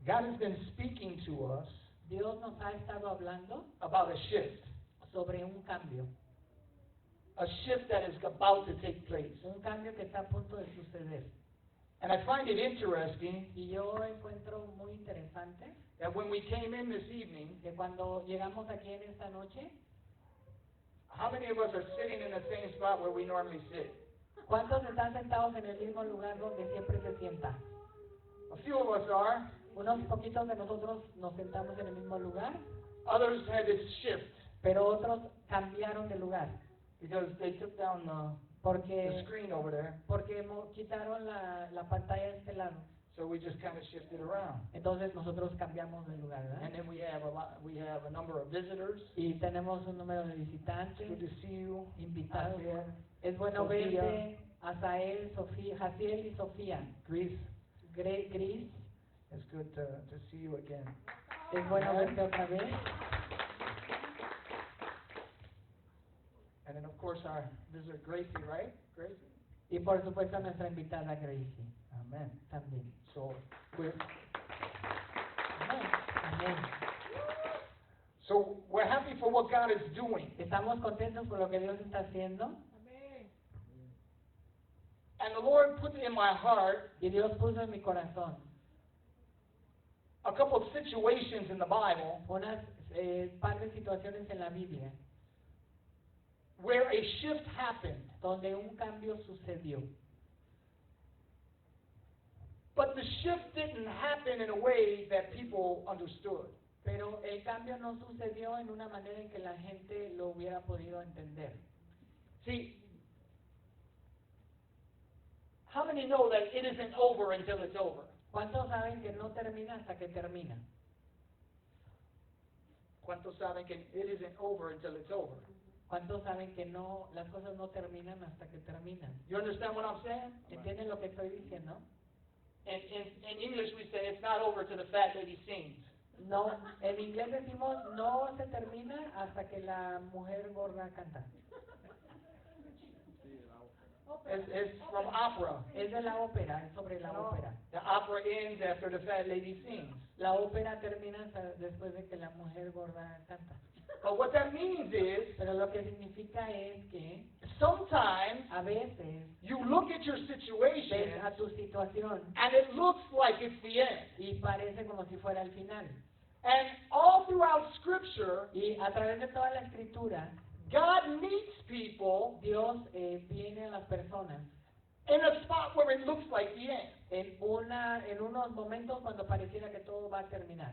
God has been speaking to us Dios nos ha estado hablando about a shift. sobre un cambio That is about to take place. un cambio que está a punto de suceder. And I find it interesting Y yo encuentro muy interesante that when we came in this evening, que cuando llegamos aquí en esta noche, how many of us are sitting in the same spot where we normally sit? ¿cuántos están sentados en el mismo lugar donde siempre se sienta? A few of us are. Unos poquitos de nosotros nos sentamos en el mismo lugar, Others had this shift pero otros cambiaron de lugar because they took down the porque screen over there. quitaron la pantalla de este lado. So we just kind of shifted around. Entonces nosotros cambiamos de lugar, ¿verdad? And then we have a number of visitors. Y tenemos un número de It's visitantes, good to see you. invitados. Javier, Es bueno Sofía. verte, Asael, Sofía, Jaciel y Sofía. Greece. Gris, It's good to see you again. es bueno verte otra vez. And then of course our visitor Gracie, right? Gracie? Y por supuesto nuestra invitada Gracie Amen. también. So we're Amén. so we're happy for what God is doing. Estamos contentos por lo que Dios está haciendo. And the Lord put in my heart Y Dios puso en mi corazón a couple of situations in the Bible unas par de situaciones en la Biblia where a shift happened. donde un cambio sucedió. But the shift didn't happen in a way that people understood. Pero el cambio no sucedió en una manera en que la gente lo hubiera podido entender. See, how many know that it isn't over until it's over? ¿Cuántos saben que no termina hasta que termina? ¿Cuántos saben que it isn't over until it's over? ¿Cuántos saben que no, las cosas no terminan hasta que terminan? You understand what I'm saying? ¿Entienden lo que estoy diciendo? In English we say it's not over till the fat lady sings. No, en inglés decimos no se termina hasta que la mujer gorda canta. It's from opera. Es de la ópera, es sobre la ópera. The opera ends after the fat lady sings. La ópera termina después de que la mujer gorda canta. But what that means is, Pero lo que significa es que sometimes a veces you look at your situation ves a tu situación and it looks like it's the end. y parece como si fuera el final. And all throughout Scripture, Y a través de toda la escritura, God meets people Dios viene a las personas in a spot where it looks like the end. en unos momentos cuando pareciera que todo va a terminar.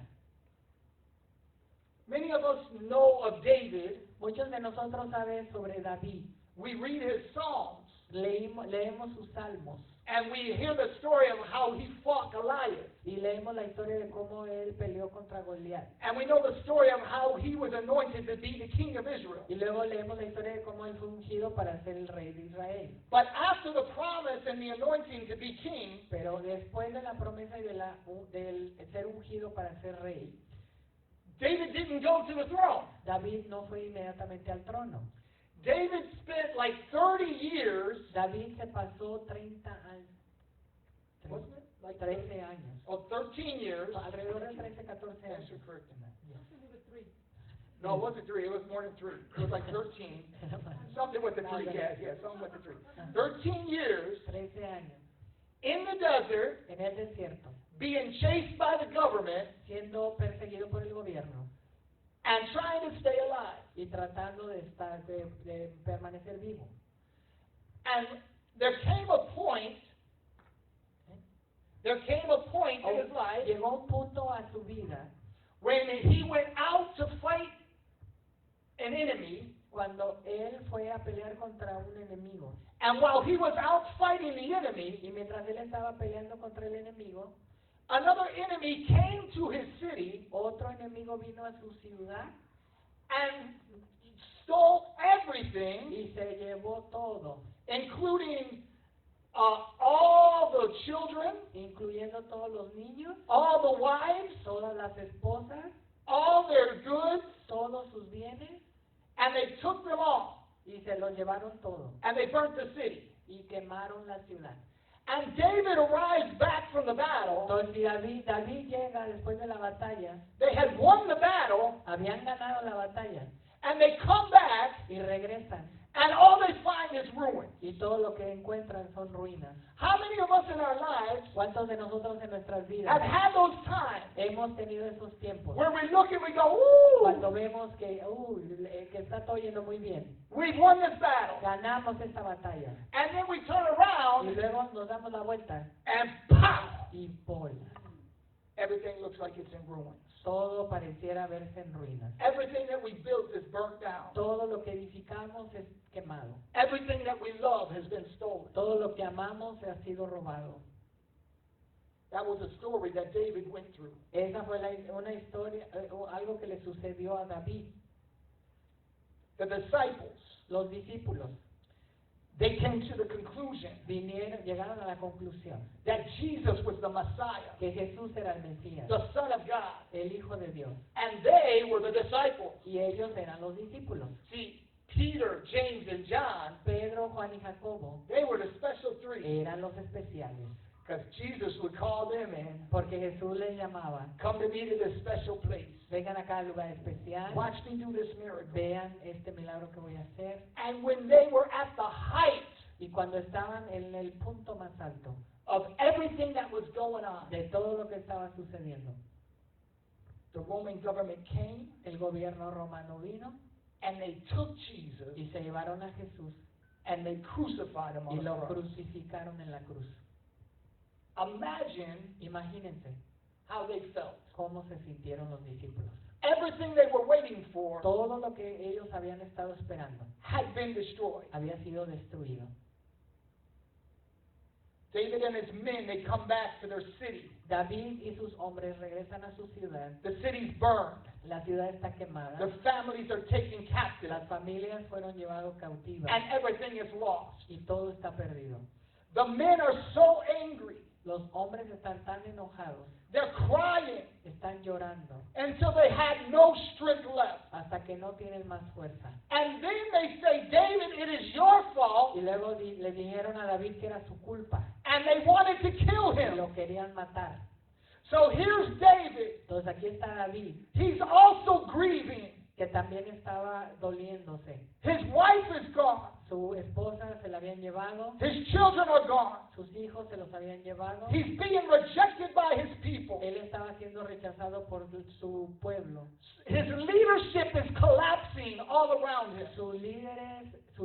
Many of us know of David. Muchos de nosotros saben sobre David. We read his Psalms, Leemos sus salmos and we hear the story of how he fought Goliath. y leemos la historia de cómo él peleó contra Goliat. And we know the story of how he was anointed to be the king of Israel. Y luego leemos la historia de cómo él fue ungido para ser el rey de Israel. But after the promise and the anointing to be king, Pero después de la promesa y del ser ungido para ser rey, David didn't go to the throne. David no fue inmediatamente al trono. David spent like 30 years, David se pasó 30 años, wasn't it? Like 13 años, Oh, 13 years. alrededor de 13, 14 Yes, años. you're correct in that. No, it wasn't 3. It was more than 3. It was like 13. Something with the 3. Yeah, something with the 3. 13 years 13 años, in the desert, en el desierto, being chased by the government siendo perseguido por el gobierno and trying to stay alive. y tratando de permanecer vivo. And there came a point in his life Llegó un punto a su vida when he went out to fight an enemy, cuando él fue a pelear contra un enemigo. and while he was out fighting the enemy, Y mientras él estaba peleando contra el enemigo, another enemy came to his city otro enemigo vino a su ciudad and stole everything, y se llevó todo, including all the children, incluyendo todos los niños, all the wives, todas las esposas, all their goods, todos sus bienes, and they took them all, y se los llevaron todo, and they burnt the city. y quemaron la ciudad. And David arrives back from the battle. Entonces, si David llega después de la batalla, They had won the battle, habían ganado la batalla, and they come back, y regresan, and all they find is ruin. y todo lo que encuentran son ruinas. How many of us in our lives ¿Cuántos de nosotros en nuestras vidas have had those times hemos tenido esos tiempos? where we look and we go, Cuando ooh, vemos que está todo yendo muy bien, we've won this battle. ganamos esta batalla, And then we turn y around luego nos damos la vuelta, and pow! y ¡pol! Everything looks like it's in ruins. Todo pareciera verse en ruinas. Everything that we built is burnt down. Todo lo que edificamos es quemado. Everything that we love has been stolen. Todo lo que amamos ha sido robado. That was a story that David went through. Esa fue una historia, algo que le sucedió a David. The disciples, Los discípulos they came to the conclusion llegaron a la conclusión that Jesus was the Messiah, que Jesús era el Mesías, the Son of God, el Hijo de Dios, and they were the disciples. y ellos eran los discípulos. See, Peter, James, and John, Pedro, Juan y Jacobo they were the special three, eran los especiales, because Jesus would call them in, porque Jesús les llamaba, come to me to this special place. vengan acá al lugar especial, Watch me do this miracle. vean este milagro que voy a hacer. And when they were at the height Y cuando estaban en el punto más alto of everything that was going on, de todo lo que estaba sucediendo, the Roman government came el gobierno romano vino and they took Jesus y se llevaron a Jesús and they crucified him y on the lo cross. crucificaron en la cruz. Imagine Imagínense how they felt. cómo se sintieron los discípulos. Everything they were waiting for Todo lo que ellos habían estado esperando had been destroyed. había sido destruido. David and his men, they come back to their city. David y sus hombres regresan a su ciudad. The city's burned. La ciudad está quemada. Their families are taken captive. Las familias fueron llevadas cautivas And everything is lost. y todo está perdido. The men are so angry. Los hombres están tan enojados, They're crying están llorando until they had no strength left. hasta que no tienen más fuerza. And then they say, David, it is your fault. Y luego le dijeron a David que era su culpa And they wanted to kill y him. lo querían matar. So here's David. Entonces aquí está David, He's also grieving. que también estaba doliéndose. His wife is gone. Su esposa se la habían llevado, His children are gone. sus hijos se los habían llevado. He's being rejected by his people. Él estaba siendo rechazado por su pueblo. His leadership is collapsing all around him. Su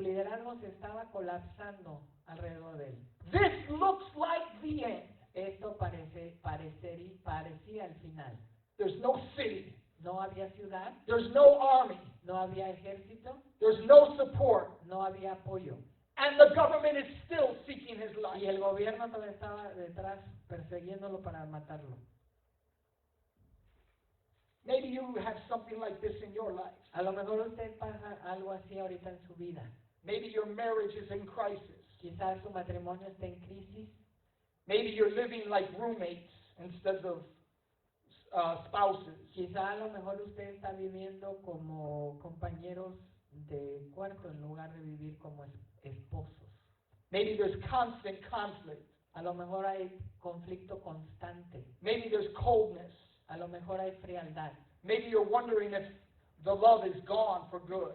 liderazgo se estaba colapsando alrededor de él. This looks like the end. Esto parecía el final. There's no city. No había ciudad, There's no army. no había ejército, There's no support. no había apoyo. And the government is still seeking his life. Y el gobierno todavía estaba detrás persiguiéndolo para matarlo. Maybe you have something like this in your life. A lo mejor usted pasa algo así ahorita en su vida. Maybe your marriage is in crisis. Quizás su matrimonio está en crisis. Maybe you're living like roommates instead of spouses. Quizá a lo mejor usted está viviendo como compañeros de cuarto en lugar de vivir como esposos. Maybe there's constant conflict. A lo mejor hay conflicto constante. Maybe there's coldness. A lo mejor hay frialdad. Maybe you're wondering if the love is gone for good.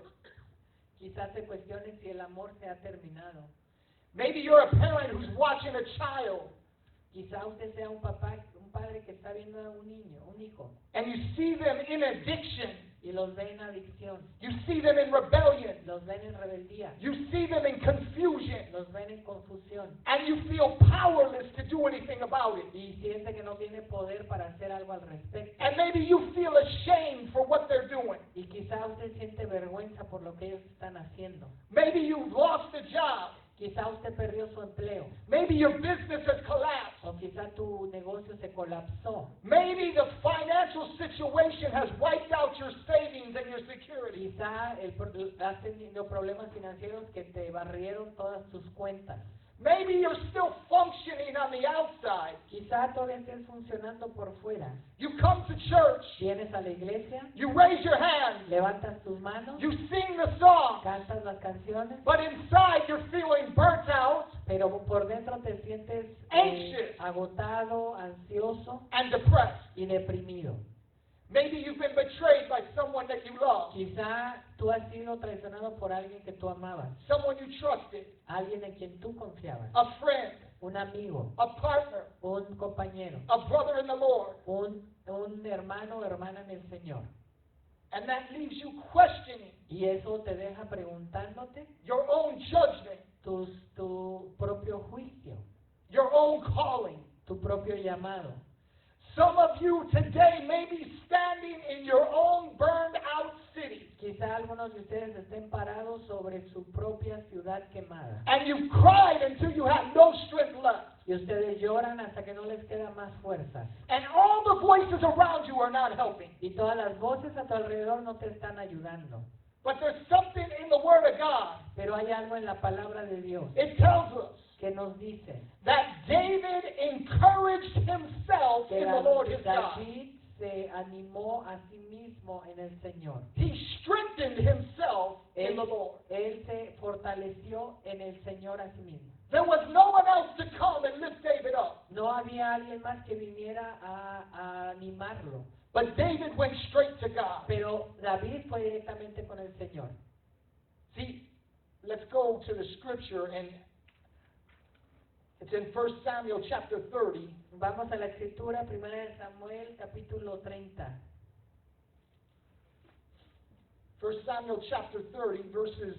Quizás se cuestione si el amor se ha terminado. Maybe you're a parent who's watching a child Quizá usted sea un padre que está viendo a un niño, un hijo, and you see them in addiction. y los ve en adicción, You see them in rebellion. los ven en rebeldía, You see them in confusion. los ven en confusión, And you feel powerless to do anything about it. y siente que no tiene poder para hacer algo al respecto. And maybe you feel ashamed for what they're doing. Y quizá usted siente vergüenza por lo que ellos están haciendo. Maybe you've lost a job. Quizá usted perdió su empleo, Maybe your business has collapsed. o quizá tu negocio se colapsó. Maybe the financial situation has wiped out your savings and your security. Quizá has tenido problemas financieros que te barrieron todas tus cuentas. Maybe you're still functioning on the outside. Quizá todavía estés funcionando por fuera. You come to church. Vienes a la iglesia, You raise your hand. levantas tus manos, You sing the song. cantas las canciones, But inside you're feeling burnt out. pero por dentro te sientes Anxious. agotado, ansioso and depressed. y deprimido. Maybe you've been betrayed by someone that you love, Quizá tú has sido traicionado por alguien que tú amabas, someone you trusted, alguien en quien tú confiabas, a friend, un amigo, a partner, un compañero, a brother in the Lord. un hermano o hermana en el Señor. And that leaves you questioning Y eso te deja preguntándote your own judgment, tu propio juicio, your own calling. tu propio llamado. Some of you today may be standing in your own burned out city, Quizá algunos de ustedes estén parados sobre su propia ciudad quemada. and you've cried until you have no strength left. Y ustedes lloran hasta que no les queda más fuerzas. And all the voices around you are not helping. Y todas las voces a tu alrededor no te están ayudando. But there's something in the Word of God. Pero hay algo en la palabra de Dios It tells us que nos dice that David encouraged himself que in the Lord his God. David se animó a sí mismo en el Señor. He strengthened himself in the Lord. Él se fortaleció en el Señor a sí mismo. There was no one else to come and lift David up. No había alguien más que viniera a animarlo. But David went straight to God. Pero David fue directamente con el Señor. See, let's go to the scripture, and it's in 1 Samuel chapter 30. Vamos a la escritura, 1 de Samuel, capítulo 30. 1 Samuel chapter 30, verses,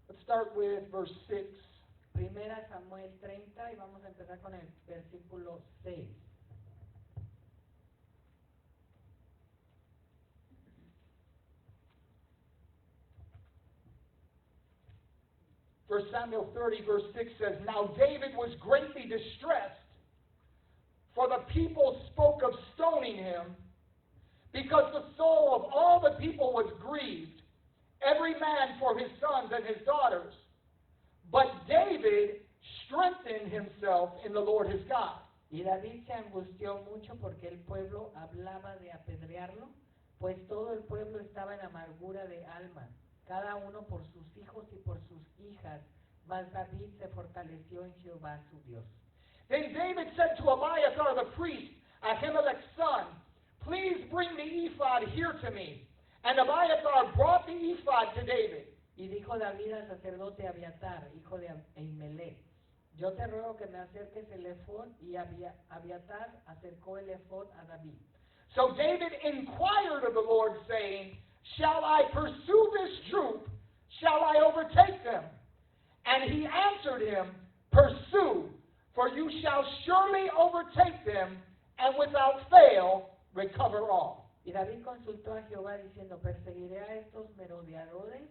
let's start with verse 6. 1 Samuel 30 y vamos a empezar con el versículo 6. First Samuel 30, verse 6 says, Now David was greatly distressed, for the people spoke of stoning him, because the soul of all the people was grieved, every man for his sons and his daughters. But David strengthened himself in the Lord his God. Y David se angustió mucho porque el pueblo hablaba de apedrearlo, pues todo el pueblo estaba en amargura de alma, cada uno por sus hijos y por sus hijas, mas David se fortaleció en Jehová su Dios. Then David said to Abiathar the priest, Ahimelech's son, Please bring the ephod here to me. And Abiathar brought the ephod to David. Y dijo David al sacerdote Abiatar, hijo de Ahimelech, yo te ruego que me acerques el efod, y Abiatar acercó el efod a David. So David inquired of the Lord, saying, Shall I pursue this troop? Shall I overtake them? And he answered him, Pursue, for you shall surely overtake them, and without fail recover all. Y David consultó a Jehová diciendo, perseguiré a estos merodeadores,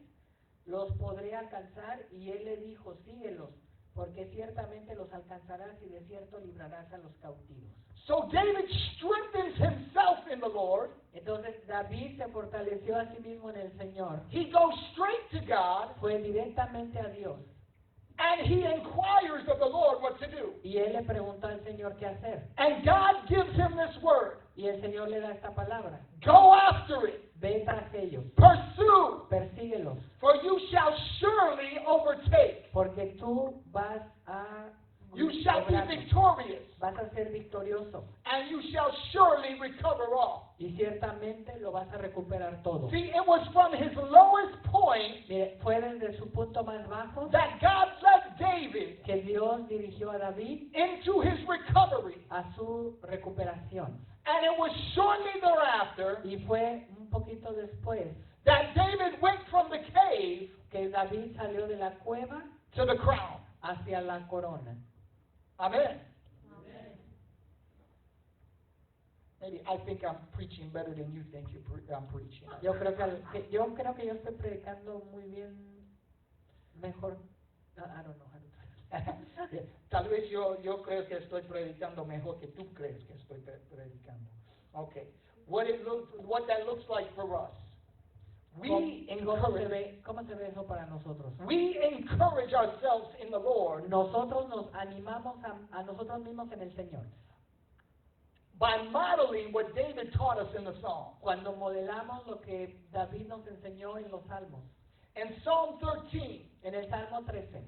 los podré alcanzar, y él le dijo, síguelos, porque ciertamente los alcanzarás y de cierto librarás a los cautivos. So David strengthens himself in the Lord. Entonces David se fortaleció a sí mismo en el Señor, He goes straight to God, fue directamente a Dios, and he inquires of the Lord what to do. y él le preguntó al Señor qué hacer. And God gives him this word. Y el Señor le da esta palabra, Go after it. ve tras ellos, Pursue, persíguelos, for you shall surely overtake. porque tú vas a You shall be lograr, victorious, vas a ser victorioso, and you shall surely recover all. y ciertamente lo vas a recuperar todo. See, it was from his lowest point Mire, fue desde su punto más bajo that God led David que Dios dirigió a David into his recovery. a su recuperación. And it was shortly thereafter Y fue un poquito después that David went from the cave que David salió de la cueva to the crown. hacia la corona. Amen. Maybe I think I'm preaching better than you think I'm preaching. Yo creo que yo estoy predicando muy bien, mejor. I don't know how to Tal vez yo creo que estoy predicando mejor que tú crees que estoy predicando. Okay. What that looks like for us. We encourage ¿Cómo se ve eso para nosotros? ourselves in the Lord Nosotros nos animamos a nosotros mismos en el Señor by modeling what David taught us in the Psalm. cuando modelamos lo que David nos enseñó en los Salmos. In Psalm 13, En el Salmo 13,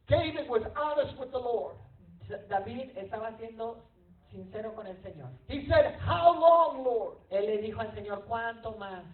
David was honest with the Lord. David estaba siendo sincero con el Señor. He said, "How long, Lord? Él le dijo al Señor, ¿cuánto más?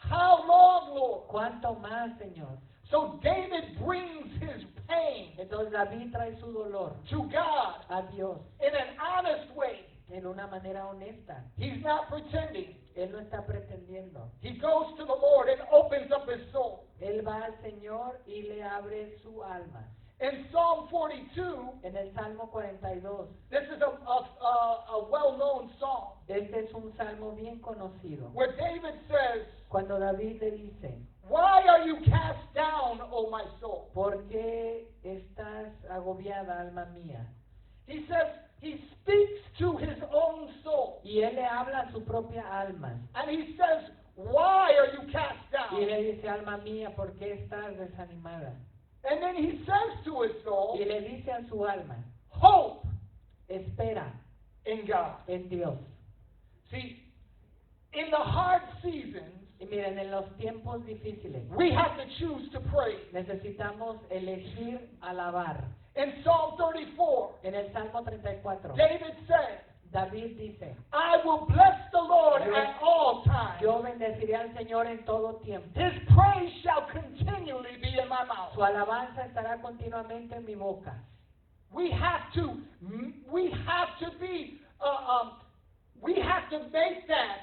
How long, Lord?" ¿Cuánto más, Señor? So David brings his pain Entonces David trae su dolor to God a Dios in an honest way. en una manera honesta. He's not pretending. Él no está pretendiendo. He goes to the Lord and opens up his soul. Él va al Señor y le abre su alma. In Psalm 42, En el Salmo 42, this is a well-known psalm este es un salmo bien conocido. where David says, Cuando David le dice, "Why are you cast down, O my soul?" ¿por qué estás agobiada, alma mía? He says, he speaks to his own soul. Y él le habla a su propia alma. And he says, "Why are you cast Y down?" le dice, alma mía, ¿por qué estás desanimada? And then he says to his soul, Y le dice a su alma, "Hope espera in God." en Dios. See, in the hard seasons, Y miren, en los tiempos difíciles we have to choose to pray. necesitamos elegir alabar. In Psalm 34, En el Salmo 34, David said, David dice, "I will bless the Lord at all times. yo bendeciré al Señor en todo tiempo. His praise shall continually be in my mouth." Su alabanza estará continuamente en mi boca. We have to be, we have to make that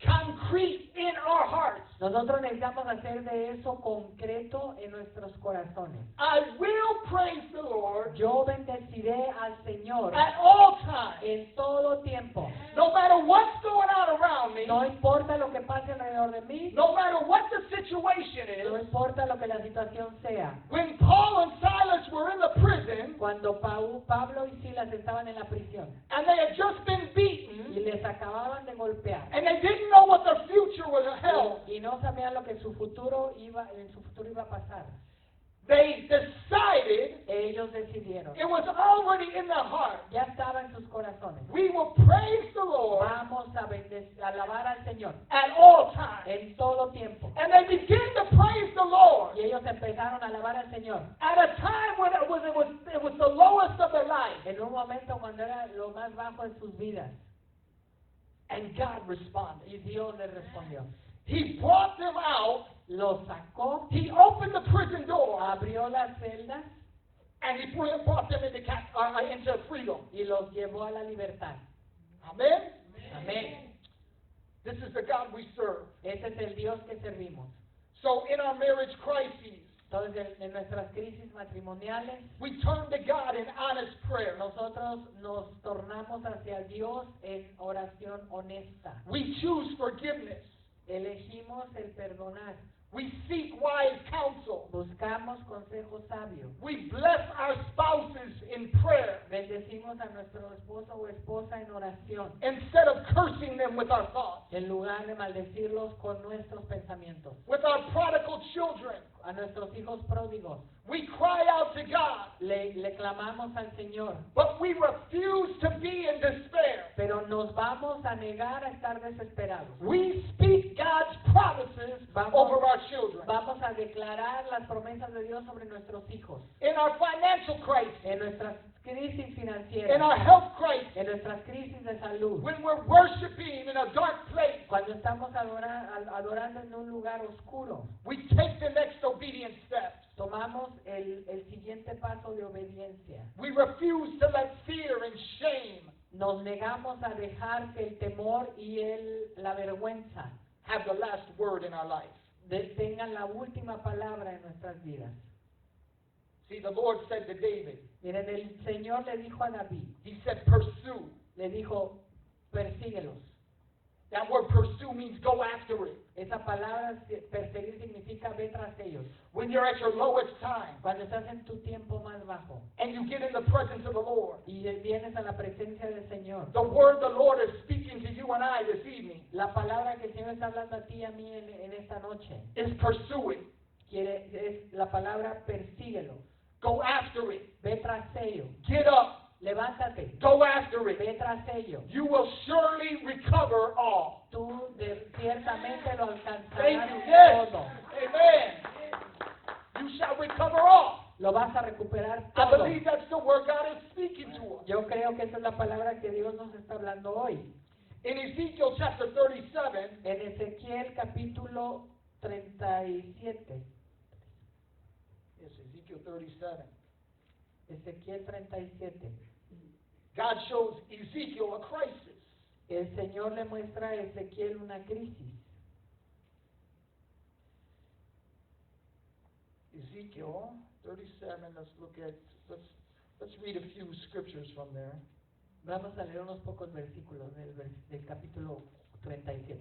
concrete in our hearts. Nosotros necesitamos hacer de eso concreto en nuestros corazones. I will praise the Lord Yo bendeciré al Señor at all times. en todo tiempo. No matter what's going on around me, No importa lo que pase alrededor de mí, no matter what the situation no is. importa lo que la situación sea. When Paul and Silas were in the prison Cuando Pablo y Silas estaban en la prisión and they had just been y beaten les acababan de golpear and they didn't know what their future was held, y no sabían lo que en su futuro iba a pasar, they decided, ellos decidieron, it was already in their heart, ya estaba en sus corazones, we will praise the Lord vamos a alabar al Señor at all times. en todo tiempo. And they began to praise the Lord Y ellos empezaron a alabar al Señor at a time when it was the lowest of their life. en un momento cuando era lo más bajo en sus vidas. And God responded. Y Dios les respondió. He brought them out. Los sacó, He opened the prison door abrió las celdas and he brought them into freedom. y los llevó a la libertad. Amen? Amén. This is the God we serve. Ese es el Dios que servimos. So in our marriage crises, Entonces, en nuestras crisis matrimoniales, we turn to God in honest prayer. nosotros nos tornamos hacia Dios en oración honesta. We choose forgiveness. Elegimos el perdonar. We seek wise counsel. Buscamos consejo sabio. We bless our spouses in prayer Bendecimos a nuestro esposo o esposa en oración, instead of cursing them with our thoughts. en lugar de maldecirlos con nuestros pensamientos. With our prodigal children, A nuestros hijos pródigos, we cry out to God, le clamamos al Señor, but we refuse to be in despair. pero nos vamos a negar a estar desesperados. We speak God's promises over our children. Vamos a declarar las promesas de Dios sobre nuestros hijos. In our financial crisis, En nuestras crisis in financieras, our health crisis, en nuestras crisis de salud, when we're worshiping in a dark place, cuando estamos adorando en un lugar oscuro, we take the next obedient step. tomamos el siguiente paso de obediencia. We refuse to let fear and shame Nos negamos a dejar que el temor y la vergüenza have the last word in our life. tengan la última palabra en nuestras vidas. See, the Lord said to David, Miren, el Señor le dijo a David, He said, pursue. le dijo, persíguelos. That word pursue means go after it. Esa palabra perseguir significa ve tras ellos. When you're at your lowest time Cuando estás en tu tiempo más bajo and you get in the presence of the Lord, y vienes a la presencia del Señor, the word the Lord is speaking to you and I this evening la palabra que el Señor está hablando a ti y a mí en esta noche is pursue it. es la palabra persíguelo. Go after it. Ve tras ello. Get up. Levántate. Go after it. Ve tras ello. You will surely recover all. Tú ciertamente lo Thank alcanzarás you. Yes. todo. Amen. You shall recover all. lo vas a recuperar I todo. believe that's the word God is speaking to us. Yo creo que esa es la palabra que Dios nos está hablando hoy. In Ezekiel chapter 37, En Ezequiel capítulo 37. yes, Ezekiel 37, Ezequiel 37. God shows Ezekiel a crisis. El Señor le muestra a Ezequiel una crisis. Ezekiel 37, let's read a few scriptures from there. Vamos a leer unos pocos versículos del capítulo 37.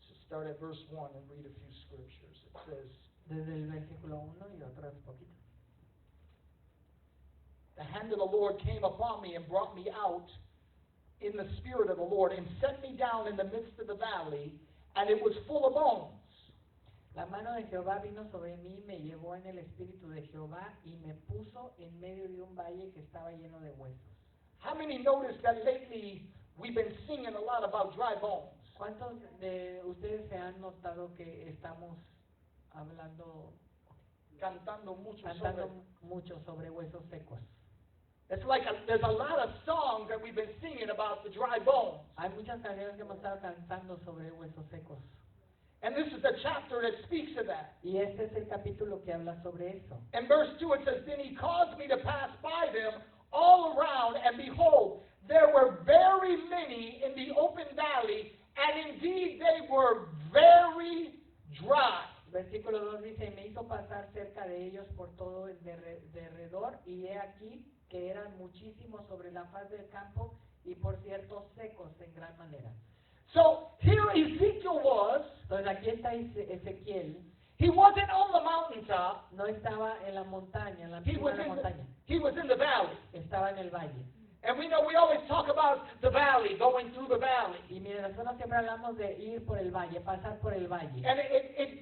Let's start at verse 1 and read a few scriptures. It says, Desde el versículo 1 y otros poquitos. the hand of the Lord came upon me and brought me out in the spirit of the Lord and set me down in the midst of the valley, and it was full of bones. La mano de Jehová vino sobre mí, me llevó en el espíritu de Jehová y me puso en medio de un valle que estaba lleno de huesos. How many noticed that lately we've been singing a lot about dry bones? ¿Cuántos de ustedes se han notado que estamos hablando, Cantando mucho cantando sobre. mucho sobre huesos secos? It's like there's a lot of songs that we've been singing about the dry bones. Hay muchas canciones que hemos estado cantando sobre huesos secos. And this is the chapter that speaks of that. Y este es el capítulo que habla sobre eso. In verse 2 it says, then he caused me to pass by them all around, and behold, there were very many in the open valley, and indeed they were very dry. Versículo 2 dice, me hizo pasar cerca de ellos por todo el derredor, y he aquí que eran muchísimos sobre la faz del campo, y por cierto secos en gran manera. So here Ezekiel was. Entonces aquí está Ezequiel, He wasn't on the mountaintop. no estaba en la montaña, en la He cima was de la in montaña, he was in the valley. estaba en el valle. And we know we always talk about the valley, going through the valley. Y miren, nosotros siempre hablamos de ir por el valle, pasar por el valle. And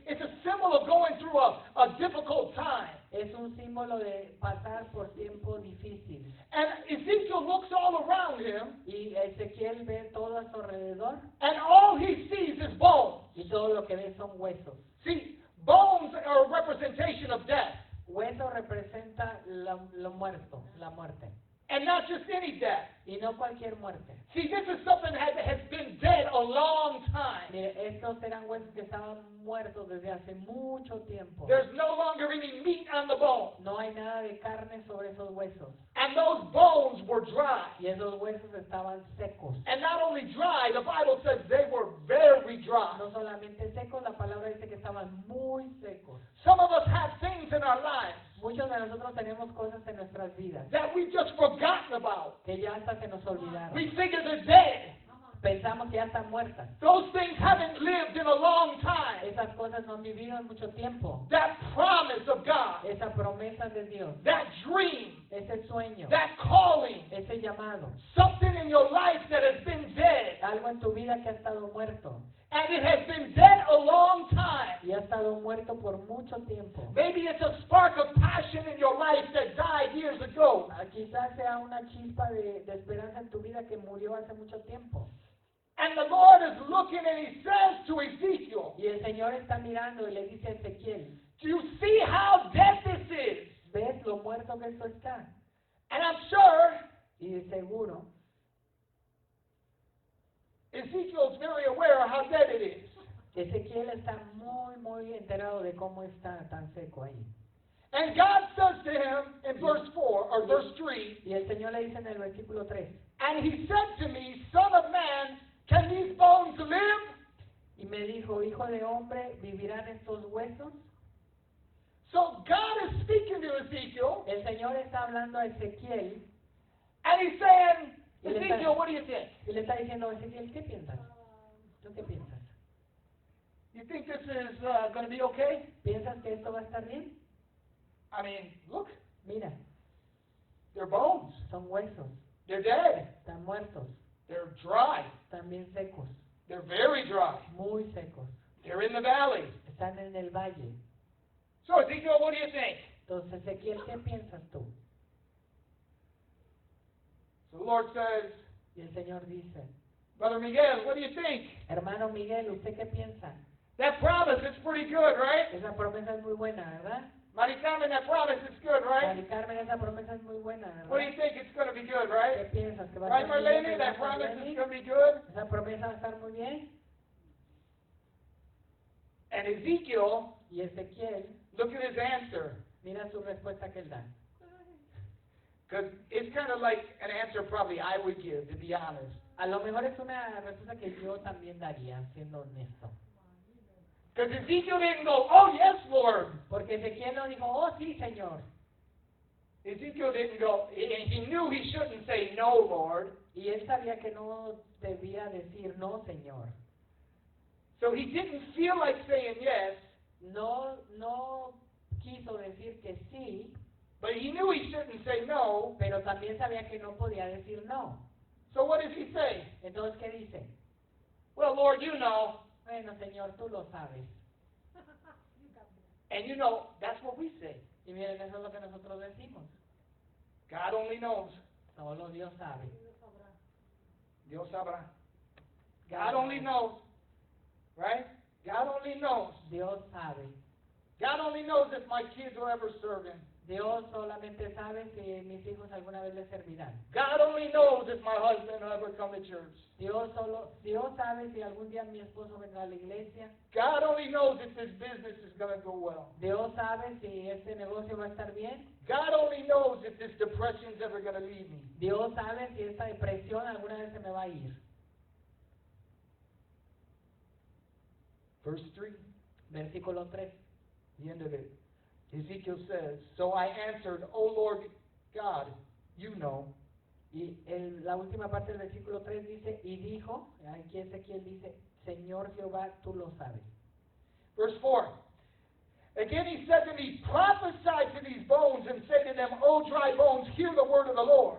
it's a symbol of going through a difficult time. Es un símbolo de pasar por tiempo difícil. And Ezekiel looks all around him, Y Ezequiel ve todo a su alrededor and all he sees is bones. y todo lo que ve son huesos. See, bones are a representation of death. Hueso representa lo muerto, la muerte. And not just any death. Y no cualquier muerte. See, this is something that has been dead a long time. Mire, estos eran huesos que estaban muertos desde hace mucho tiempo. There's no longer any meat on the bone. No hay nada de carne sobre esos huesos. And those bones were dry. Y esos huesos estaban secos. And not only dry, the Bible says they were very dry. No solamente secos, la palabra dice que estaban muy secos. Some of us have things in our lives Muchos de nosotros tenemos cosas en nuestras vidas that we've just forgotten about. que ya hasta se nos olvidaron. We figure they're dead. Pensamos que ya están muertas. Those things haven't lived in a long time. Esas cosas no han vivido en mucho tiempo. That promise of God, Esa promesa de Dios, that dream, ese sueño, that calling, ese llamado, something in your life that has been dead. algo en tu vida que ha estado muerto And it has been dead a long time. y ha estado muerto por mucho tiempo. Maybe it's a spark of passion in your life that died years ago. Quizás sea una chispa de esperanza en tu vida que murió hace mucho tiempo. And the Lord is looking and he says to Ezekiel, Y el Señor está mirando y le dice a Ezequiel, do you see how dead this is? ¿ves lo muerto que esto está? And I'm sure Y de seguro, Ezekiel's very aware of how dead it is. Ezequiel está muy enterado de cómo está tan seco ahí. And God says to him in verse 4 or verse 3, Y el Señor le dice en el versículo 3, and he said to me, Son of man, can these bones live? y me dijo, hijo de hombre, ¿vivirán estos huesos? So God is speaking to Ezekiel, El Señor está hablando a Ezequiel and he's saying, Y le Ezekiel, está- what do you think? y le está diciendo, Ezequiel, ¿qué piensas? ¿Tú qué piensas? You think this is going to be okay? ¿Piensas que esto va a estar bien? I mean, look, Mira, they're bones. son huesos, They're dead. están muertos, They're dry. están bien secos, They're very dry. muy secos, They're in the valley. están en el valle. So Ezekiel, what do you think? Entonces, Ezequiel, ¿qué piensas tú? So the Lord says, Y el Señor dice, Brother Miguel, what do you think? hermano Miguel, ¿usted qué piensa? That promise is pretty good, right? Esa promesa es muy buena, ¿verdad? Mari Carmen, that promise is good, right? Mari Carmen, esa promesa es muy buena, What do ¿verdad? you think? It's going to be good, ¿Qué right? piensas? ¿Que va a Right, estar muy bien, Marlene? verdad, That promise is Marlene? going to be good. Esa promesa va a estar muy bien. And Ezekiel, Y Ezequiel, look at his answer. mira su respuesta que él da. Because it's kind of like an answer probably I would give, to be honest. A lo mejor es una respuesta que yo también daría, siendo honesto. Because Ezekiel didn't go, oh, yes, Lord. Porque Ezequiel no dijo, oh sí, Señor. Ezekiel didn't go, and he knew he shouldn't say no, Lord. Y él sabía que no debía decir no, Señor. So he didn't feel like saying yes, No quiso decir que sí, but he knew he shouldn't say no. pero también sabía que no podía decir no. So what does he say? Entonces, ¿qué dice? Well, Lord, you know. Bueno, Señor, tú lo sabes. And you know, that's what we say. Y miren, eso es lo que nosotros decimos. God only knows. Solo Dios sabe. Dios sabrá. God only knows. Right? God only knows. Dios sabe. God only knows if my kids will ever serve him. Dios solamente sabe si mis hijos alguna vez le servirán. God only knows if my husband will ever come to church. Dios sabe si algún día mi esposo vendrá a la iglesia. God only knows if this business is going to go well. Dios sabe si este negocio va a estar bien. God only knows if this depression is ever going to leave me. Dios sabe si esta depresión alguna vez se me va a ir. Verse 3, Versículo 3. the end of it. Ezekiel says, so I answered, O Lord God, you know. Y la última parte del versículo 3 dice, y dijo, aquí Ezequiel dice, Señor Jehová, tú lo sabes. Verse 4. Again he said to me, prophesy to these bones and say to them, O dry bones, hear the word of the Lord.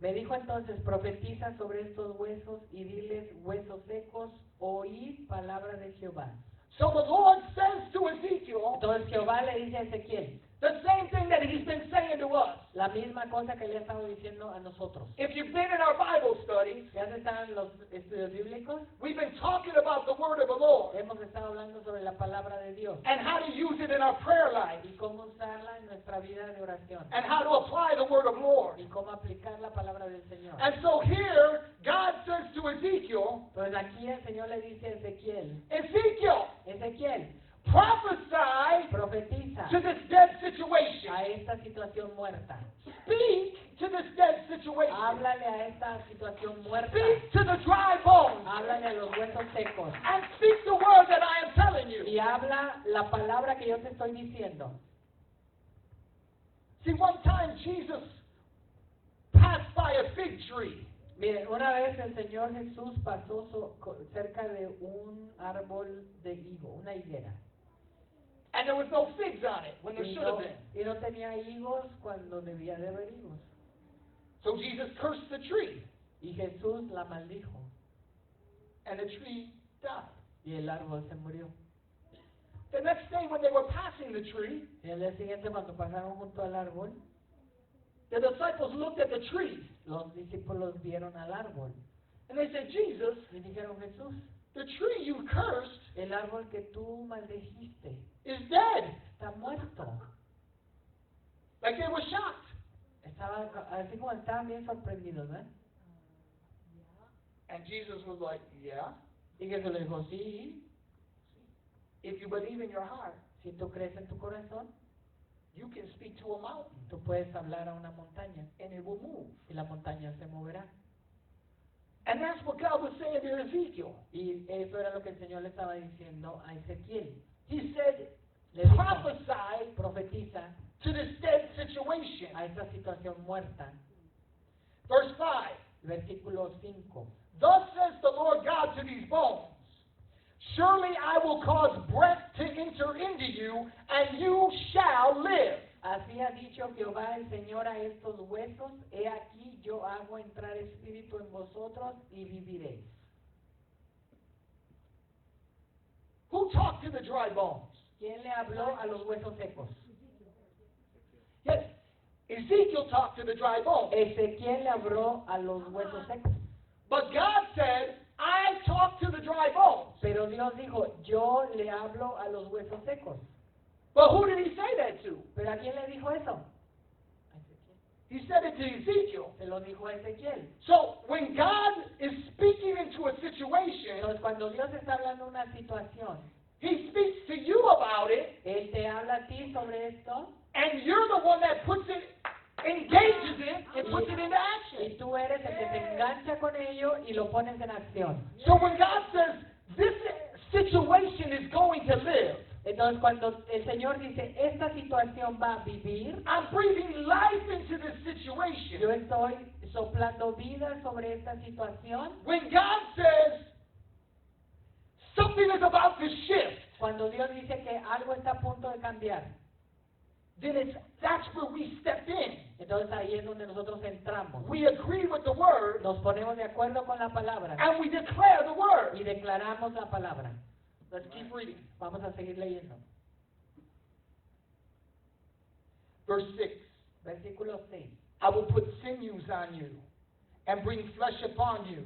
Me dijo entonces, profetiza sobre estos huesos y diles, huesos secos, oíd palabra de Jehová. So the Lord says to Ezekiel Entonces Jehová le dice a Ezequiel, the same thing that he's been saying to us. la misma cosa que le ha estado diciendo a nosotros. If you've been in our Bible studies, ¿Ya están en los estudios bíblicos? we've been talking about the word of the Lord Hemos estado hablando sobre la palabra de Dios and how to use it in our prayer life y cómo usarla en nuestra vida de oración and how to apply the word of the Lord. y cómo aplicar la palabra del Señor. And so here, God says to Ezekiel, Entonces aquí el Señor le dice a Ezequiel, Ezekiel, Ezequiel, prophesy profetiza to this dead situation. a esta situación muerta. Speak to this dead situation. Háblale a esta situación muerta. Speak to the dry bones. Háblale a los huesos secos. And speak the word that I am telling you. Y habla la palabra que yo te estoy diciendo. See, one time Jesus passed by a fig tree. Miren, una vez el Señor Jesús pasó cerca de un árbol de higo, una higuera. And there was no figs on it when there should have been. Y no tenía higos cuando debía de haber higos. So Jesus cursed the tree, Y Jesús la maldijo. and the tree died. Y el árbol se murió. The next day when they were passing the tree, Y al día siguiente, cuando pasaron junto al árbol, the disciples looked at the tree, los discípulos vieron al árbol. and they said, Jesus, Y dijeron, Jesús, the tree you cursed el árbol que tú maldijiste is dead. está muerto. Like they were shocked. Estaban, así como estaban bien sorprendidos, ¿verdad? And Jesus was like, yeah, Y Jesús le dijo, sí, if you believe in your heart, si tú crees en tu corazón, you can speak to a mountain, tú puedes hablar a una montaña and it will move. y la montaña se moverá. And that's what God was saying to Ezekiel. Y eso era lo que el Señor le estaba diciendo a Ezequiel. He said, Le dijo, prophesy profetiza to this dead situation. a esta situación muerta. Verse 5. Versículo 5. Thus says the Lord God to these bones, surely I will cause breath to enter into you, and you shall live. Así ha dicho Jehová el Señor a estos huesos, he aquí yo hago entrar espíritu en vosotros y viviréis. Who talked to the dry bones? ¿Quién le habló a los huesos secos? Yes, Ezekiel talked to the dry bones. Ezequiel le habló a los huesos secos. But God said, I talk to the dry bones. Pero Dios dijo, yo le hablo a los huesos secos. But who did he say that to? ¿Pero a quién le dijo eso? He said it to Ezekiel. Se lo dijo a Ezequiel. So when God is speaking into a situation, Entonces, cuando Dios está hablando de una situación, he speaks to you about it, Él te habla a ti sobre esto, and you're the one that puts it, engages it, and puts it into y action. tú eres el que te engancha con ello y lo pones en acción. So when God says, this situation is going to live, Entonces, cuando el Señor dice, esta situación va a vivir, I'm breathing life into this yo situation. estoy soplando vida sobre esta situación. When God says, something is about to shift, Cuando Dios dice que algo está a punto de cambiar, then that's where we step in. entonces ahí es donde nosotros entramos. We agree with the word, Nos ponemos de acuerdo con la palabra and we declare the word. y declaramos la palabra. Let's keep reading. Vamos a seguir leyendo. Verse 6. Versículo 6. I will put sinews on you, and bring flesh upon you,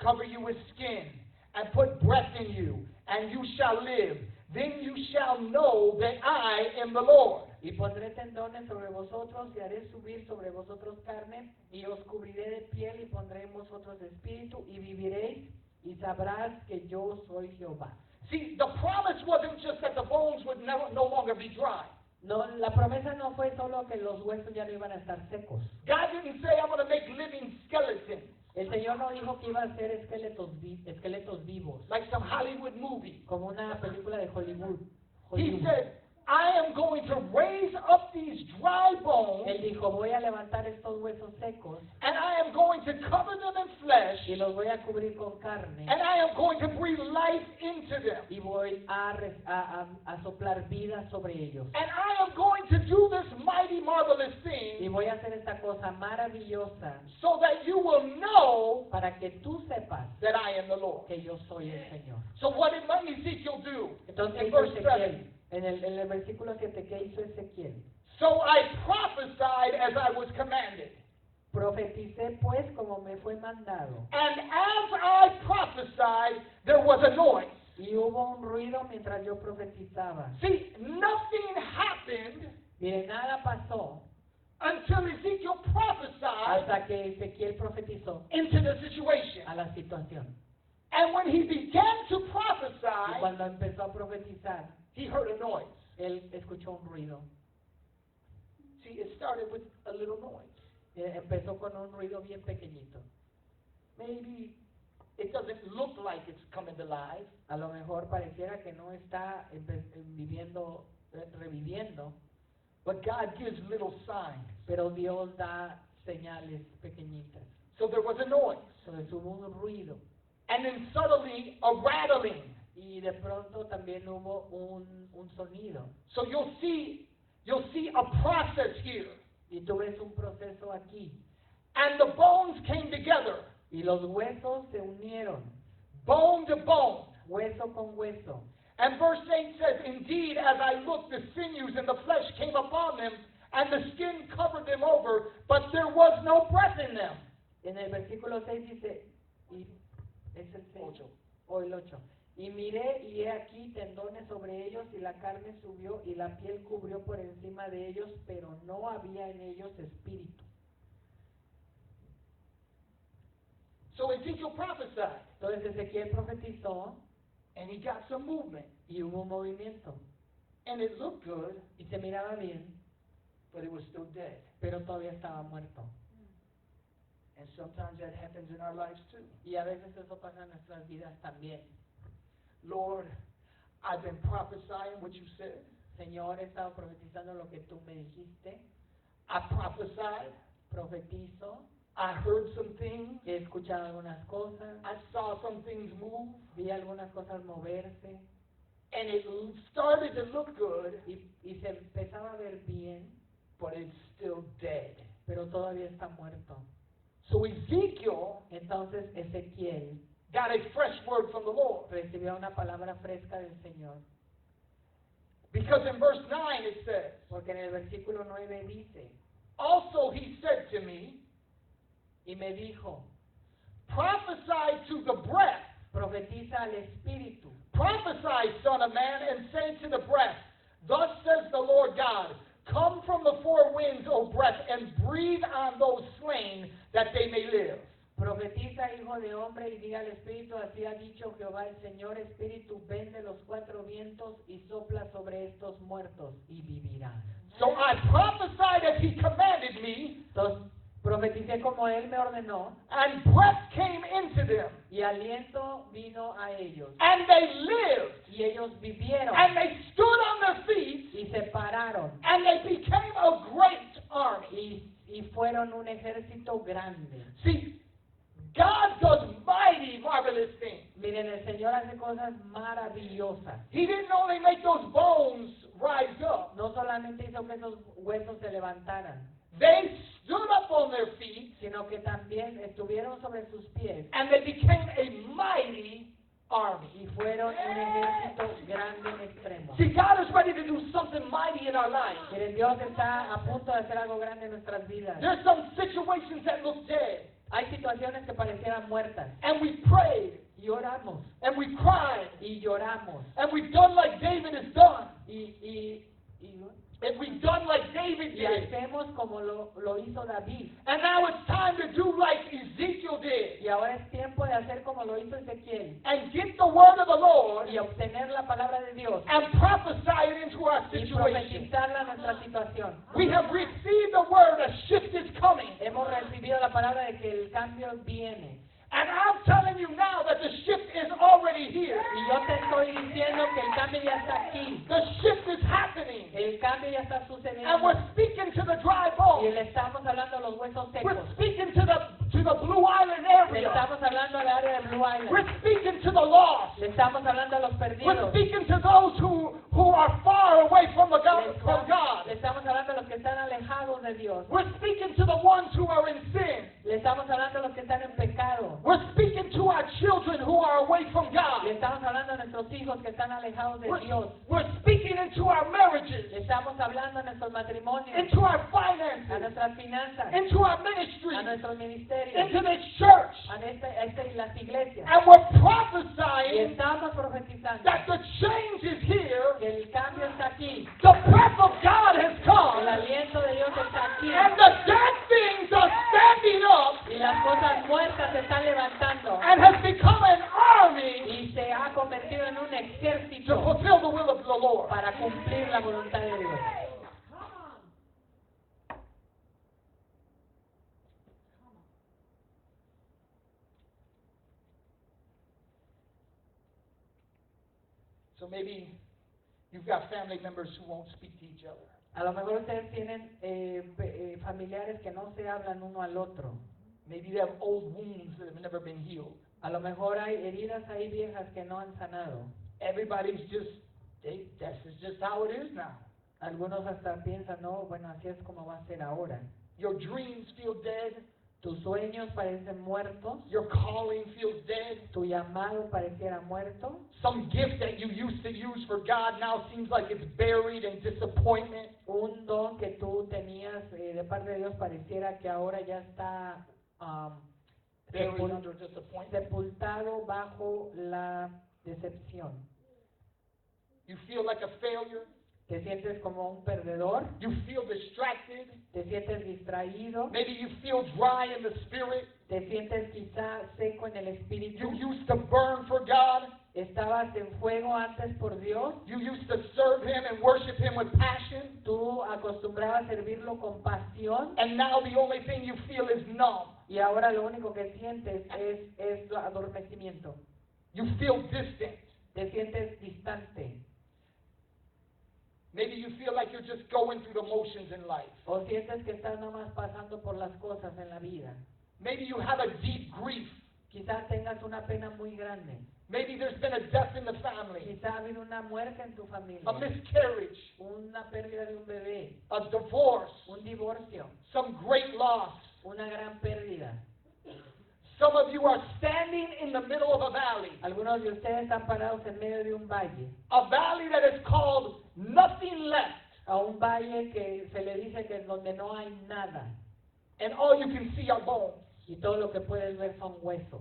cover you with skin, and put breath in you, and you shall live. Then you shall know that I am the Lord. Y pondré tendones sobre vosotros y haré subir sobre vosotros carne y os cubriré de piel y pondré en vosotros espíritu y viviréis y sabrás que yo soy Jehová. See, the promise wasn't just that the bones would no longer be dry. No, la promesa no fue solo que los huesos ya no iban a estar secos. God didn't say, I'm going to make living skeletons, El Señor no dijo que iba a ser esqueletos vivos, like some Hollywood movie. como una película de Hollywood. He said, I am going to raise up these dry bones, Él dijo, voy a levantar estos huesos secos and I am going to cover them in flesh, y los voy a cubrir con carne and I am going to breathe life into them. y voy a soplar vida sobre ellos. And I am going to do this mighty, marvelous Y thing voy a hacer esta cosa maravillosa so that you will know para que tú sepas that I am the Lord. que yo soy el Señor. So what did Ezekiel do? Entonces, In hizo verse Ezequiel, 7. en el versículo 7, ¿qué hizo Ezequiel? So I prophesied as I was commanded. Profeticé pues como me fue mandado. And as I prophesied, there was a noise. Y hubo un ruido mientras yo profetizaba. See, nothing happened Mire, nada pasó until Ezekiel prophesied hasta que Ezequiel profetizó into the situation. a la situación. And when he began to Y prophesy, cuando empezó a profetizar, he heard a noise. él escuchó un ruido. See, it started with a little noise. Empezó con un ruido bien pequeñito. Maybe it doesn't look like it's coming to life, A lo mejor pareciera que no está reviviendo, but God gives little signs. pero Dios da señales pequeñitas. So there was a noise. Entonces hubo un ruido And then suddenly a rattling. y de pronto también hubo un sonido. So you'll see a process here. Y tú ves un proceso aquí. And the bones came together, Y los huesos se unieron, bone to bone. hueso con hueso. And verse 8 says, Indeed, as I looked, the sinews and the flesh came upon them, and the skin covered them over, but there was no breath in them. En el versículo 6 dice, y es el 6 o el 8. Y miré y he aquí tendones sobre ellos y la carne subió y la piel cubrió por encima de ellos, pero no había en ellos espíritu. So Ezekiel prophesied, Entonces Ezequiel profetizó and he got some movement. y hubo un movimiento. And it looked good, Y se miraba bien, but it was still dead. pero todavía estaba muerto. And sometimes that happens in our lives too. Y a veces eso pasa en nuestras vidas también. Lord, I've been prophesying what you said. Señor, he estado profetizando lo que tú me dijiste. I prophesied. Profetizo. I heard some things. He escuchado algunas cosas. I saw some things move. Vi algunas cosas moverse. And it started to look good, Y se empezaba a ver bien, but it's still dead. pero todavía está muerto. So Ezekiel Entonces Ezequiel got a fresh word from the Lord. recibió una palabra fresca del Señor. Because in verse 9 it says, Porque en el versículo 9 dice, Also he said to me, y me dijo, Prophesy to the breath Profetiza al espíritu. Prophesy, son of man, and say to the breath, thus says the Lord God, come from the four winds, O breath, and breathe on those slain, that they may live. Profetiza, hijo de hombre, y diga al espíritu, así ha dicho Jehová el Señor, espíritu, ven de los cuatro vientos y sopla sobre estos muertos y vivirán. So I prophesied as he commanded me, Entonces, profeticé como él me ordenó, and breath came into them, y aliento vino a ellos, and they lived, y ellos vivieron, and they stood on their feet, y se pararon, and they became a great army. y fueron un ejército grande. See, God does mighty, marvelous things. Miren, el Señor hace cosas maravillosas. He didn't only make those bones rise up. No solamente hizo que esos huesos se levantaran, They stood up on their feet, sino que también estuvieron sobre sus pies and they became a mighty army. y fueron un ejército grande en extremo. See, God is ready to do something mighty in our lives. Miren, Dios está a punto de hacer algo grande en nuestras vidas. There's some situations that look dead, Hay situaciones que parecieran muertas and we prayed, y oramos and we cried, y lloramos and we've done like David has done, y and we've done like David y did. hacemos como lo hizo David. And now it's time to do like Ezekiel did, Y ahora es tiempo de hacer como lo hizo Ezequiel and get the word of the Lord y obtener la palabra de Dios and prophesy it into our y situation. profetizarla a nuestra situación. We have received the word, a shift is coming. Hemos recibido la palabra de que el cambio viene. And I'm telling you now that the shift is already here. Y yo te estoy diciendo que el cambio ya está aquí. The shift is happening. El cambio ya está And sucediendo. we're speaking to the dry Y bones. le estamos hablando a los huesos secos. We're speaking to the Blue Island Le area. estamos hablando al área de Blue Island. We're speaking to the lost. Le estamos hablando a los We're perdidos. speaking to those who are far away from God. Le estamos hablando a los que están alejados de Dios. We're speaking to the ones who are in sin. Le estamos hablando a los que están en pecado. We're speaking to our children who are away from Le God. estamos hablando a nuestros hijos que están alejados de Dios. We're speaking into our marriages, Le estamos hablando a nuestros matrimonios, into our a finances, nuestras finanzas, into our a ministry, nuestros ministerios, into this church. a las iglesias. And we're Y prophesying estamos profetizando that the change is here, que el cambio está aquí. the breath of God has El come, aliento de Dios está aquí. and the dead things are standing up Y las cosas muertas se están levantando. and has become an army Y se ha convertido en un to ejército fulfill the will of the Lord. para cumplir la voluntad de Dios. So maybe you've got family members who won't speak to each other. A lo mejor ustedes tienen familiares que no se hablan uno al otro. Maybe you have old wounds that have never been healed. A lo mejor hay heridas ahí viejas que no han sanado. Everybody's just, this is just how it is now. Algunos hasta piensan, no, bueno, así es como va a ser ahora. Your dreams feel dead. Tus sueños parecen muertos. Your calling feels dead. Tu llamado pareciera muerto. Some gift that you used to use for God now seems like it's buried in disappointment. Un don que tú tenías de parte de Dios pareciera que ahora ya está Buried under disappointment. sepultado bajo la decepción. You feel like a failure. Te sientes como un perdedor. You feel distracted. Te sientes distraído. Maybe you feel dry in the spirit. Te sientes quizá seco en el espíritu. You used to burn for God. Estabas en fuego antes por Dios. You used to serve Him and worship Him with passion. Tú acostumbrabas a servirlo con pasión. And now the only thing you feel is numb. Y ahora lo único que sientes es adormecimiento. You feel distant. Te sientes distante. Maybe you feel like you're just going through the motions in life. O sientes que estás nomás pasando por las cosas en la vida. Maybe you have a deep grief. Quizás tengas una pena muy grande. Maybe there's been a death in the family, Quizá ha habido una muerte en tu familia. a miscarriage, Una pérdida de un bebé. a divorce, Un divorcio. some great loss. Una gran pérdida. Some of you are standing in the middle of a valley, Algunos de ustedes están parados en medio de un valle. a valley that is called nothing left, A un valle que se le dice que es donde no hay nada. and all you can see are bones. Y todo lo que puedes ver son huesos.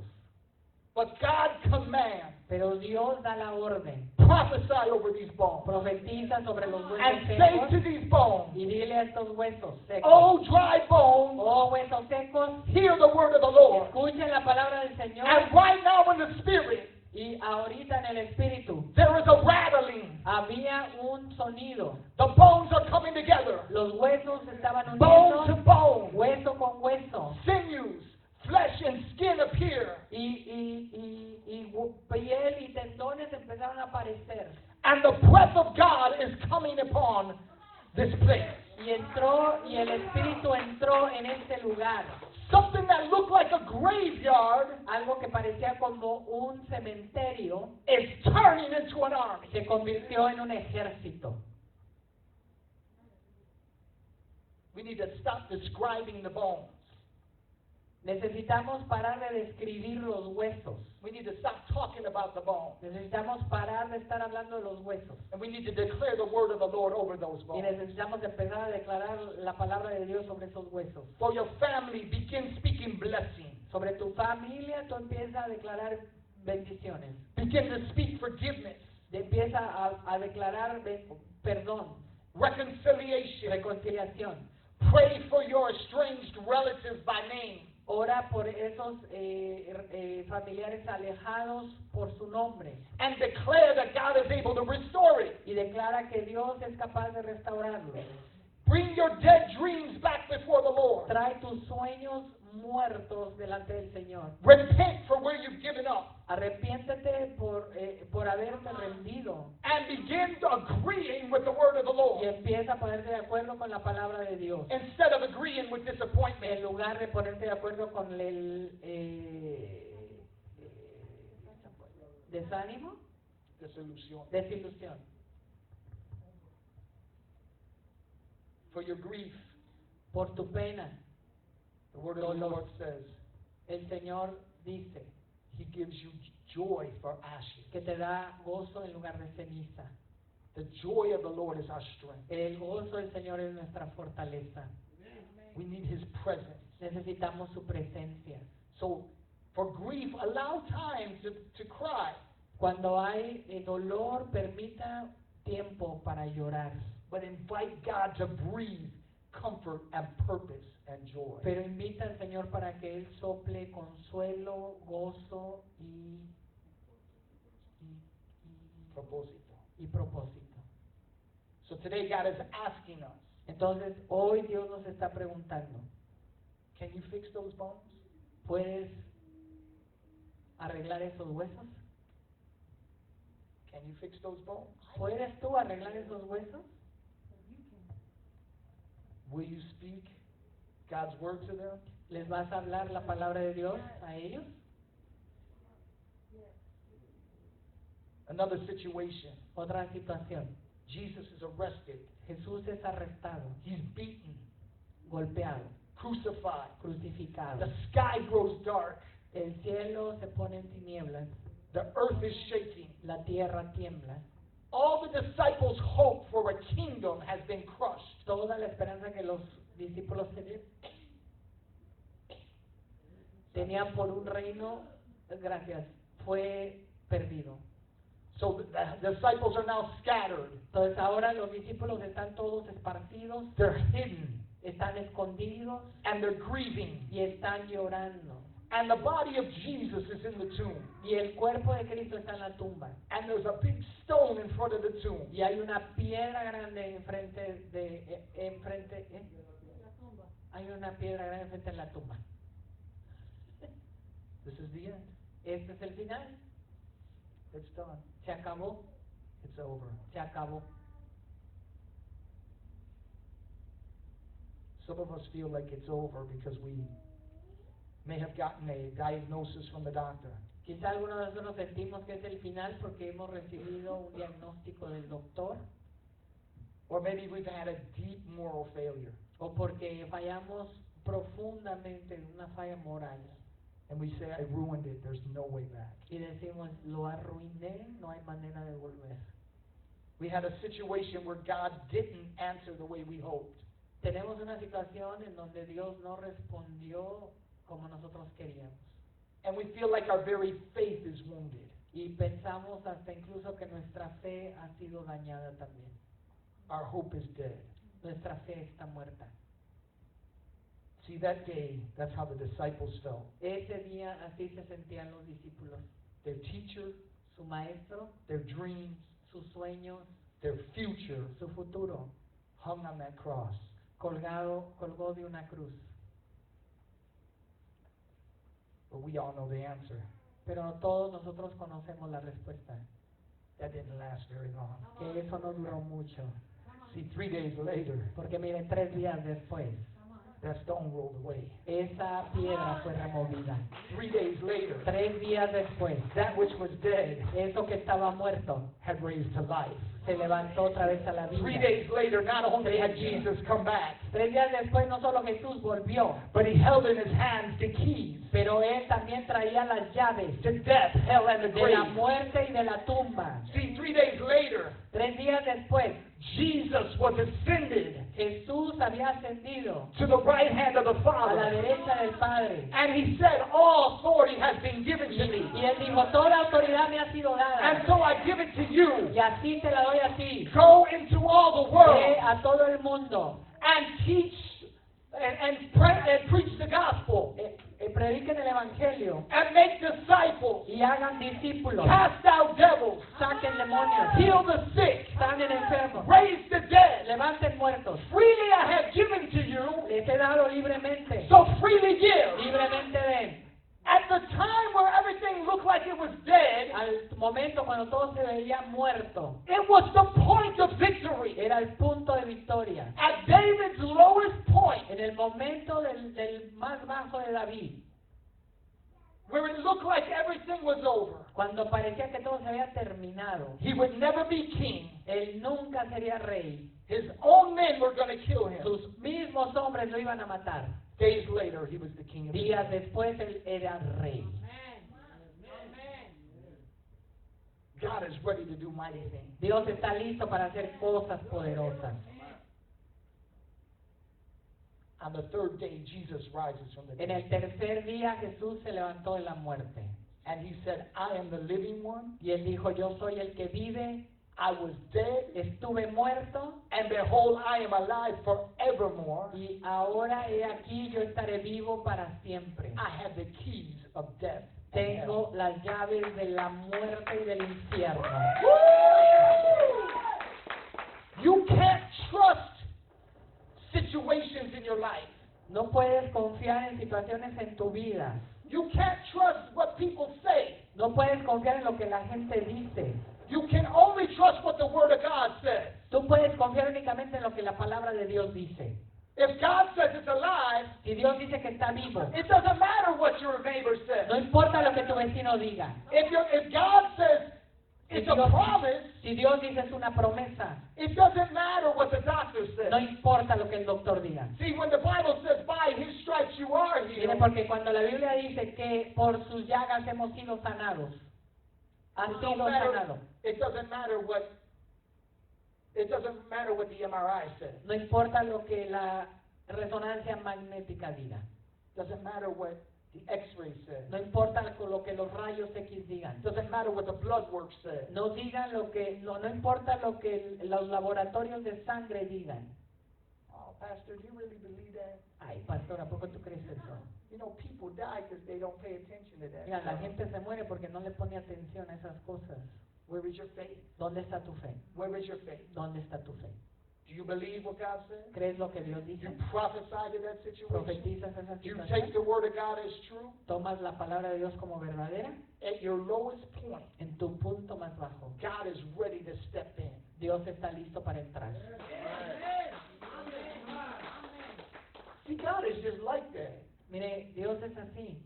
But God commands, Pero Dios da la orden. prophesy over these bones, Profetiza sobre los huesos and say to secos these bones, y dile a estos huesos secos. O dry bones, Oh huesos secos, hear the word of the Lord. escuchen la palabra del Señor. And right now in the Spirit, Y ahorita en el Espíritu there is a rattling. había un sonido. The bones are coming together, Los huesos se estaban bone to uniendo, bone, hueso con hueso. sinews, flesh and skin appear, Piel y tendones empezaron a aparecer. and the breath of God is coming upon this place. Y el Espíritu entró en este lugar. Something that looked like a graveyard Algo que parecía como un cementerio is turning into an army. se convirtió en un ejército. We need to stop describing the bones. Necesitamos parar de describir los huesos. We need to stop talking about the bones. Necesitamos parar de estar hablando de los huesos. And we need to declare the word of the Lord over those Y bones. necesitamos empezar a declarar la palabra de Dios sobre esos huesos. For your family, begin speaking blessing. Sobre tu familia, tú empiezas a declarar bendiciones. Begin to speak forgiveness, Empieza a declarar perdón, reconciliation. reconciliación. Pray for your estranged relatives by name. Ora por esos familiares alejados por su nombre. And declare that God is able to restore it. Y declara que Dios es capaz de restaurarlo. Bring your dead dreams back before the Lord. Trae tus sueños muertos delante del Señor. Repent for where you've given up. Arrepiéntete por haberte rendido. And begin agreeing with the word of the Y Lord. empieza a ponerte de acuerdo con la palabra de Dios. Instead of agreeing with En disappointment. lugar de ponerte de acuerdo con el desánimo, desilusión. For your grief, Por tu pena, the word of the Dolor. Lord says, el Señor dice He gives you joy for ashes. que te da gozo en lugar de ceniza. The joy of the Lord is our strength. El gozo del Señor es nuestra fortaleza. We need His presence. Necesitamos su presencia. So, for grief, allow time to cry. Cuando hay dolor, permita tiempo para llorar. But invite God to breathe comfort and purpose and joy. Pero invita al Señor para que Él sople consuelo, gozo Propósito. y propósito. So today God is asking us, Entonces, hoy Dios nos está preguntando, can you fix those bones? ¿puedes arreglar esos huesos? Can you fix those bones? ¿Puedes tú arreglar esos huesos? Will you speak God's word to them? ¿Les vas a hablar la palabra de Dios a ellos? Another situation. Otra situación. Jesus is arrested. Jesús es arrestado, He's beaten, golpeado, crucified. crucificado. The sky grows dark. El cielo se pone en tinieblas, The earth is shaking. la tierra tiembla. All the disciples' hope for a kingdom has been crushed. Toda la esperanza que los discípulos tenían por un reino, gracias, fue perdido. So the disciples are now scattered. Entonces ahora los discípulos están todos esparcidos, They're hidden están escondidos and they're grieving. y están llorando. And the body of Jesus is in the tomb. Y el cuerpo de Cristo está en la tumba. And there's a big stone in front of the tomb. Y hay una piedra grande enfrente hay una piedra grande enfrente de la tumba. This is the end. Este es el final. It's done. Se acabó, It's over. se acabó. Some of us feel like it's over because we may have gotten a diagnosis from the doctor. Quizá algunos de nosotros sentimos que es el final porque hemos recibido un diagnóstico del doctor Or maybe we've had a deep moral failure. o porque fallamos profundamente en una falla moral And we say, I ruined it. There's no way back. y decimos, lo arruiné, no hay manera de volver. We had a situation where God didn't answer the way we hoped. Tenemos una situación en donde Dios no respondió como nosotros queríamos. And we feel like our very faith is wounded. Y pensamos hasta incluso que nuestra fe ha sido dañada también. Our hope is dead. Nuestra fe está muerta. See, that day, that's how the disciples felt. Ese día así se sentían los discípulos. Their teacher, Su maestro, their dreams, sus sueños, their future su futuro, hung on that cross. colgó de una cruz. But we all know the answer. Pero todos nosotros conocemos la respuesta, That didn't last very long. que eso no duró mucho. See, 3 days later, Porque miren, 3 días después, that stone rolled away. esa piedra fue removida. 3 days later, 3 días después, that which was dead eso que estaba muerto had raised to life. se levantó otra vez a la 3 vida. days later, not only had Jesus come back, 3 días después no solo Jesús volvió, but he held in his hands the keys pero él también traía las llaves to death, hell, and the de la grave. muerte y de la tumba. See, 3 days later, 3 días después, Jesus was ascended Jesús había ascendido to the right hand of the a la Father. derecha del Padre. And he said, all authority has been given to me. Y él dijo, toda autoridad me ha sido And dada. so I give it to you. Y así te la doy a ti. Go into all the Ve world a todo el mundo. and teach and preach the gospel. Prediquen el Evangelio. And make disciples. Y hagan discípulos. Cast out devils. Saquen demonios. Heal the sick. Sanen enfermos. Raise the dead. Levanten muertos. Freely I have given to you, Les he dado libremente. so freely give. Libremente den. At the time where everything looked like it was dead, Al momento cuando todo se veía muerto, it was the point of victory. era el punto de victoria. At David's lowest point, En el momento del más bajo de David, where it looked like everything was over, cuando parecía que todo se había terminado, he would never be king. él nunca sería rey. His own men were going to kill him. Sus mismos hombres lo iban a matar. Days later, he was the king of Días Israel. después él era rey. God is ready to do mighty things. Dios está listo para hacer cosas poderosas. On the third day, Jesus rises from the En el dead. tercer día Jesús se levantó de la muerte. And he said, I am the living one. Y él dijo, yo soy el que vive, I was dead, estuve muerto, and behold, I am alive forevermore. y ahora he aquí, yo estaré vivo para siempre. I have the keys of death. and hell. Tengo las llaves de la muerte y del infierno. You can't trust situations in your life. No puedes confiar en situaciones en tu vida. You can't trust what people say. No puedes confiar en lo que la gente dice. You can only trust what the Word of God says. Tú puedes confiar únicamente en lo que la palabra de Dios dice. If God says it's alive, Si Dios dice que está vivo, it doesn't matter what your neighbor says. no importa lo que tu vecino diga. If God says it's a promise, Si Dios dice es una promesa, it doesn't matter what the doctor no says. importa lo que el doctor diga. See, when the Bible says, by His stripes you are Mire, healed, porque cuando la Biblia dice que por sus llagas hemos sido sanados, han it don't sido matter- sanados. it doesn't matter what the MRI says. No importa lo que la resonancia magnética diga. Doesn't matter what the X-ray says. No importa lo que los rayos X digan. Doesn't matter what the blood work says. No digan no importa lo que los laboratorios de sangre digan. Oh, Pastor, do you really believe that? Ay, pastor, ¿a poco tú crees eso? You know, people die because they don't pay attention to that. Mira, la gente se muere porque no le pone atención a esas cosas. Where is your faith? ¿Dónde está tu fe? Where is your faith? ¿Dónde está tu fe? Do you believe what God says? ¿Crees lo que Dios dice? You prophesy to that situation? ¿Profetizas esa You take situación? the Word of God as true? ¿Tomas la palabra de Dios como verdadera? At your lowest point, En tu punto más bajo, God is ready to step in. Dios está listo para entrar. See, God is just like that. Mire, Dios es así.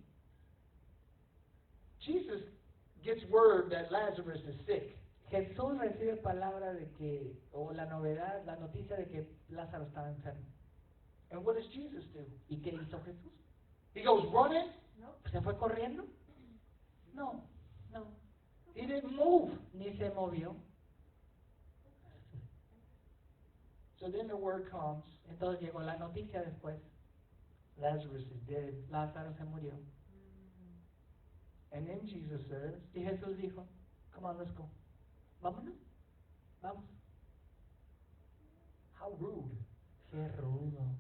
Jesus gets word that Lazarus is sick. Jesús recibe palabra de que, o la novedad, la noticia de que Lázaro estaba enfermo. And what does Jesus do? ¿Y qué hizo Jesús? He goes running? ¿Se fue corriendo? No, no, He didn't move. ni se movió. So then the word comes, Entonces llegó la noticia después. Lazarus is dead. Lázaro se murió. And then Jesus says, Y Jesús dijo, come on, let's go. vámonos, vamos. How rude. Qué rudo.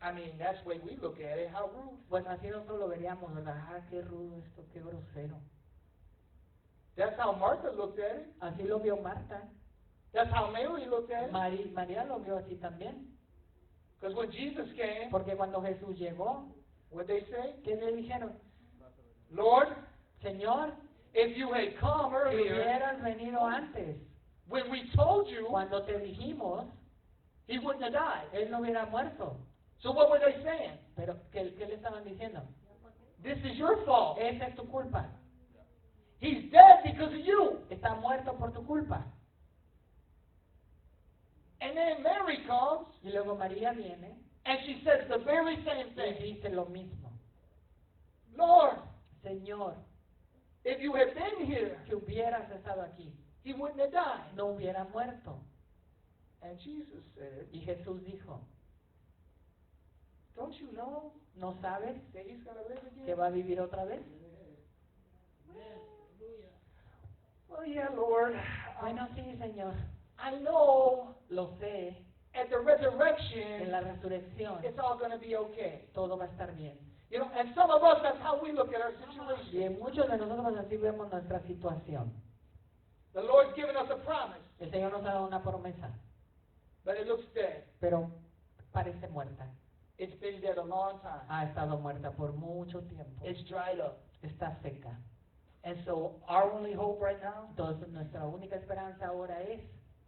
I mean, that's the way we look at it. How rude. Bueno, así nosotros lo veríamos, ¿verdad? Ah, qué rudo esto, qué grosero. That's how Martha looked at it. Así lo vio Marta. That's how Mary looked at it. María lo vio así también. Because when Jesus came, Porque cuando Jesús llegó, what they say? ¿qué le dijeron? Lord, Señor, if you had come si earlier, hubieras venido antes, when we told you, cuando te dijimos, he wouldn't have died. él no hubiera muerto. So what were they saying? Pero, ¿qué le estaban diciendo? This is your fault. Esa es tu culpa. He's dead because of you. Está muerto por tu culpa. And then Mary comes Y luego María viene and she says the very same y thing. dice lo mismo. Lord, Señor, if you had been here, si hubieras estado aquí, he wouldn't have died. no hubiera muerto. And Jesus said, Y Jesús dijo, don't you know ¿no sabes that he's going to live que again? va a vivir otra vez? Well, yeah, Lord. Bueno, sí, Señor, I know lo sé. at the En resurrection, la resurrección it's all going to be okay. todo va a estar bien. You know, and some of us, that's how we look at our Y situation. en muchos de nosotros así vemos nuestra situación. The Lord's given us a promise, El Señor nos ha dado una promesa, but it looks dead. pero parece muerta. It's been dead a long time. Ha estado muerta por mucho tiempo. It's dried up. Está seca. And so our only hope right now, Entonces nuestra única esperanza ahora es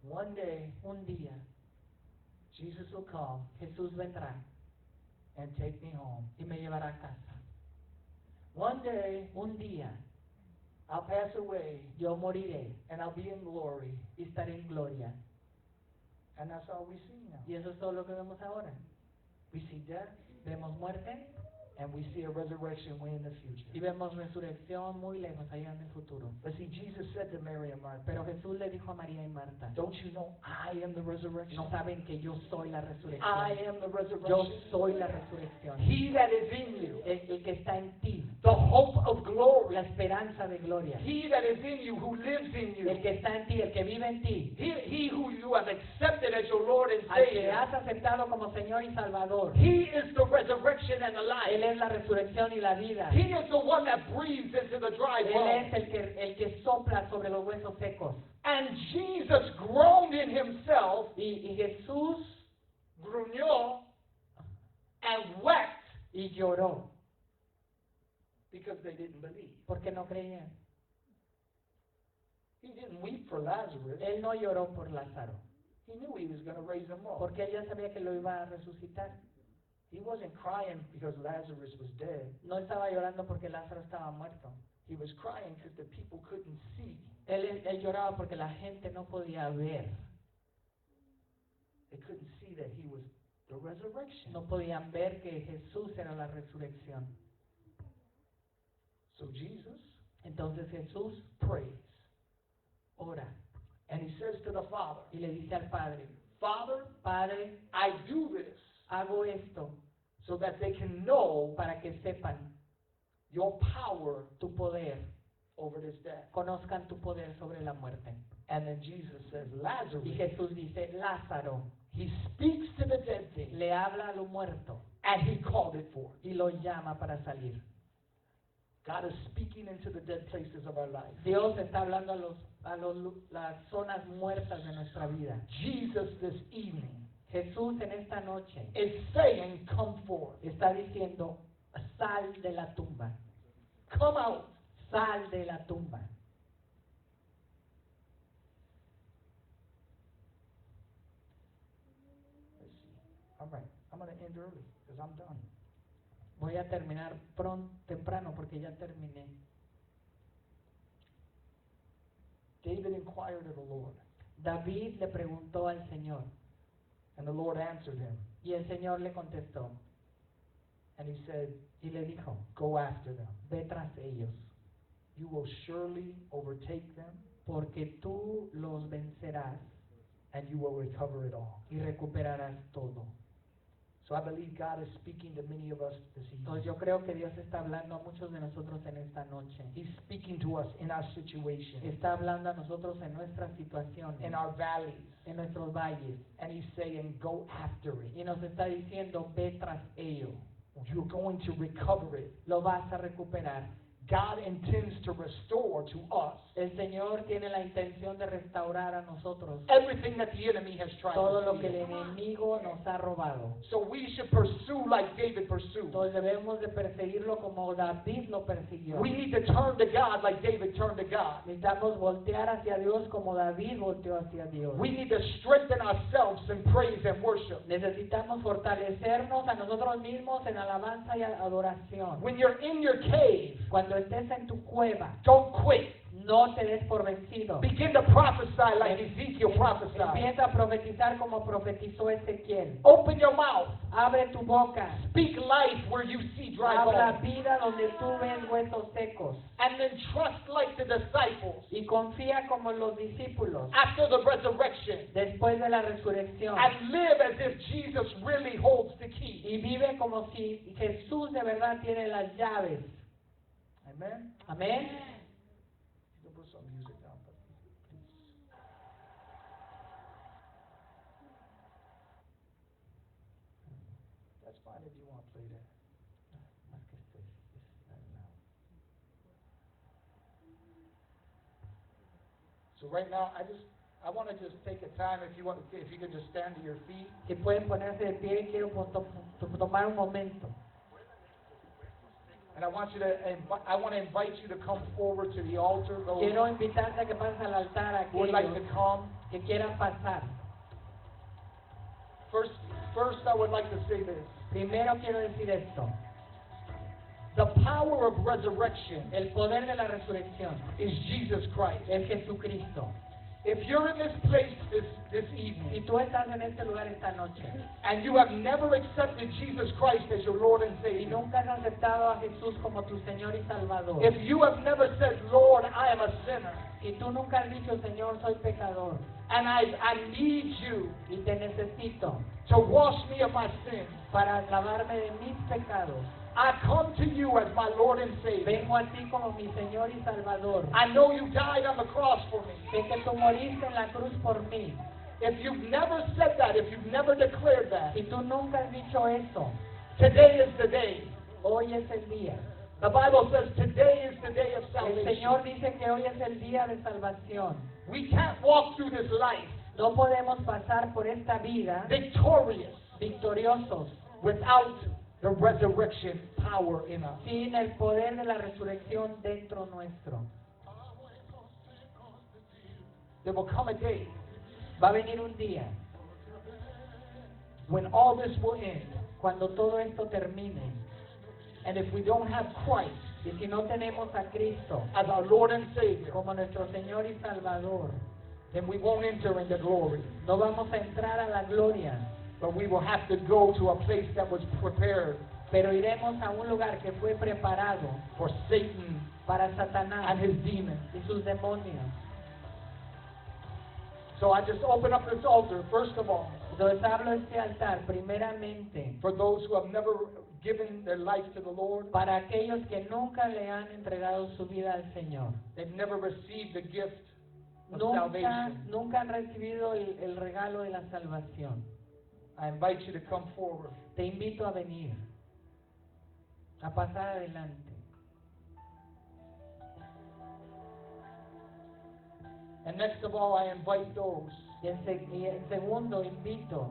one day, un día Jesus will come Jesús vendrá and take me home. y me llevará a casa. One day, Un día I'll pass away yo moriré and I'll be in glory. y estaré en gloria. And that's all we see now. Y eso es todo lo que vemos ahora. We see death Vemos muerte and we see a resurrection way in the future. y vemos resurrección muy lejos allá en el futuro. But see, Jesus said to Mary and Martha, Pero Jesús le dijo a María y Marta, don't you know I am the resurrection? no saben que yo soy la I resurrección. am the Yo resurrection. soy la resurrección. He that is in you, El que está en ti, the hope of glory. la esperanza de gloria. He that is in you, who lives in you. El que está en ti, el que vive en ti, He who you have accepted as your Lord and al que Savior. has aceptado como Señor y Salvador. He is the resurrection and the Él life. es la resurrección y la vida. He is the one that breathes into the dry Él bones. es el que sopla sobre los huesos secos. And Jesus groaned in himself, Y Jesús gruñó, and wept y lloró because they didn't believe. porque no creían. He didn't weep for Lazarus. Él no lloró por Lázaro He knew he was going to raise him up. porque él ya sabía que lo iba a resucitar. He wasn't crying because Lazarus was dead. No estaba llorando porque Lázaro estaba muerto. He was crying because the people couldn't see. Él lloraba porque la gente no podía ver. They couldn't see that he was the resurrection. No podían ver que Jesús era la resurrección. So Jesus Entonces Jesús prays. ora And he says to the Father, y le dice al Padre, Father, Padre, I do this hago esto so that they can know para que sepan your power tu poder, over this death. conozcan tu poder sobre la muerte. And then Jesus says, Lazarus, Y Jesús dice, Lázaro, he speaks to the dead thing, le habla a lo muerto and he called it forth. y lo llama para salir. God is speaking into the dead places of our life. Dios está hablando las zonas muertas de nuestra vida. Jesus this evening Jesús en esta noche is saying, come forth. está diciendo, sal de la tumba, Come out. sal de la tumba. Let's see. All right. I'm going to end early because I'm done. Voy a terminar temprano porque ya terminé. David inquired of the Lord, David le preguntó al Señor and the Lord answered him. y el Señor le contestó And he said, y le dijo, go after them. ve tras ellos, You will surely overtake them, porque tú los vencerás and you will recover it all. y recuperarás todo. So I believe God is speaking to many of us this Entonces evening. yo creo que Dios está hablando a muchos de nosotros en esta noche. He's speaking to us in our situation, Está hablando a nosotros en nuestras situaciones, in our valleys, en nuestros valles. and He's saying, go after it. Y nos está diciendo, ve tras ello. You're going to recover it. Lo vas a recuperar. God intends to restore to us El Señor tiene la intención de restaurar a nosotros everything that the enemy has tried todo to lo que el steal. enemigo nos ha robado. So we should pursue like David pursued. Entonces debemos de perseguirlo como David lo persiguió. We need to turn to God like David turned to God. Necesitamos voltear hacia Dios como David volteó hacia Dios. We need to strengthen ourselves in praise and worship. Necesitamos fortalecernos a nosotros mismos en alabanza y adoración. When you're in your cave, Cuando estés en tu cueva, don't quit. no te des por vencido. Begin to prophesy like Ezekiel prophesied. Empieza a profetizar como profetizó Ezequiel. Open your mouth. Abre tu boca. Speak life where you see dry Habla bones. vida donde tú ves huesos secos. And then trust like the disciples Y confía como los discípulos after the resurrection. después de la resurrección. And live as if Jesus really holds the key. Y vive como si Jesús de verdad tiene las llaves. Amen. Amén. You can put some music down, but please. That's fine if you want to play that. Más que estoy, So right now, I want to just take a time if you could just stand to your feet. Si pueden ponerse de pie, quiero tomar un momento. And I want to invite you to come forward to the altar. Those Quiero invitarte a que pases al altar a who would like aquellos to come. que quieran pasar. First, I would like to say this. Primero quiero decir esto. The power of resurrection El poder de la resurrección is Jesus Christ. es Jesucristo. If you're in this place this Si evening tú estás en este lugar esta noche and you have never accepted Jesus Christ as your Lord and y Savior, nunca has aceptado a Jesús como tu Señor y Salvador, if you have never said, Lord, I am a sinner, si tú nunca has dicho, Señor, soy pecador and I need you y te necesito to wash me of my sins, para lavarme de mis pecados, I come to you as my Lord and Savior. vengo a ti como mi Señor y Salvador. I know you died on the cross for me. Sé que tú moriste en la cruz por mí. If you've never said that, if you've never declared that, Si tú nunca has dicho eso, today is the day. hoy es el día. The Bible says today is the day of El salvation. Señor dice que hoy es el día de salvación. We can't walk through this life No podemos pasar por esta vida victorious victoriosos without the resurrection power in us. sin el poder de la resurrección dentro nuestro. There will come a day Va a venir un día when all this will end. cuando todo esto termine. And if we don't have Christ Y si no tenemos a Cristo as our Lord and Savior, como nuestro Señor y Salvador, then we won't enter into glory. no vamos a entrar a la gloria, But we will have to go to a place that was prepared pero iremos a un lugar que fue preparado for Satan para Satanás and his demons. y sus demonios. So I just open up this altar, first of all, Entonces hablo este altar primeramente for those who have never given their life to the Lord. para aquellos que nunca le han entregado su vida al Señor. They've never received the gift of Nunca, salvation. nunca han recibido el regalo de la salvación. I invite you to come forward. Te invito a venir, a pasar adelante. And next of all, I invite those Y en segundo, invito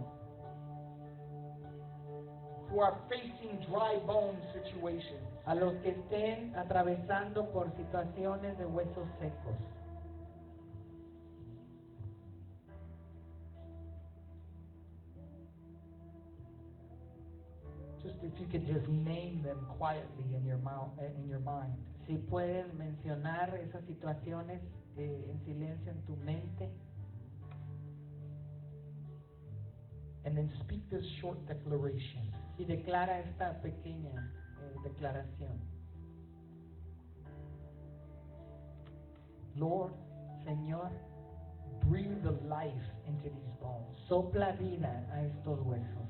who are facing dry bone situations. a los que estén atravesando por situaciones de huesos secos. Just if you could just name them quietly in your mouth, in your mind. Si puedes mencionar esas situaciones en silencio en tu mente And then speak this short declaration. y declara esta pequeña declaración. Lord, Señor, breathe the life into these bones. sopla vida a estos huesos.